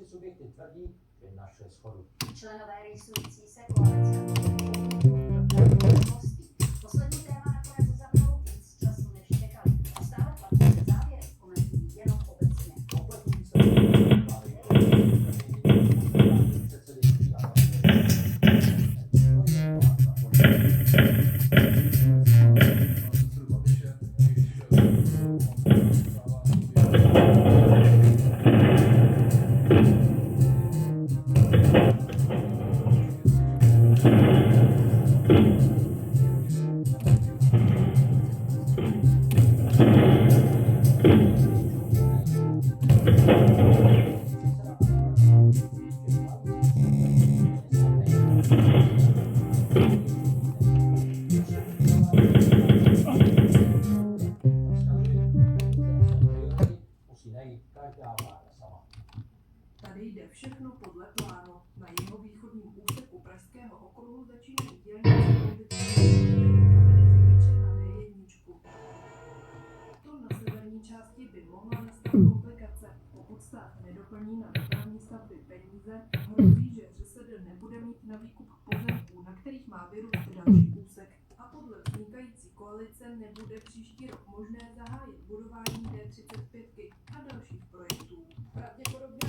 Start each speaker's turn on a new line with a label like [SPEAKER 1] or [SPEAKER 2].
[SPEAKER 1] si subjekty tvrdí, že našli shodu.
[SPEAKER 2] Členové rýsující se koalice poslední téma nakonec zabralo víc času než čekali. Stále platí, že závěry komentují jenom obecně.
[SPEAKER 1] Kompletní se
[SPEAKER 3] Tady jde všechno podle plánu. Na jeho východním úseku Pražského okruhu začínají dělníci řidiče na D1. To na severní části by mohla nastat komplikace. Pokud stát nedoplní na dopravní stavby peníze, hrozí, že ŘSD nebude mít na výkup pozemků, na kterých má vyrůst další úsek. A podle vznikající koalice nebude příští rok možné zahájit budování D35 a dalších projektů. Pravděpodobně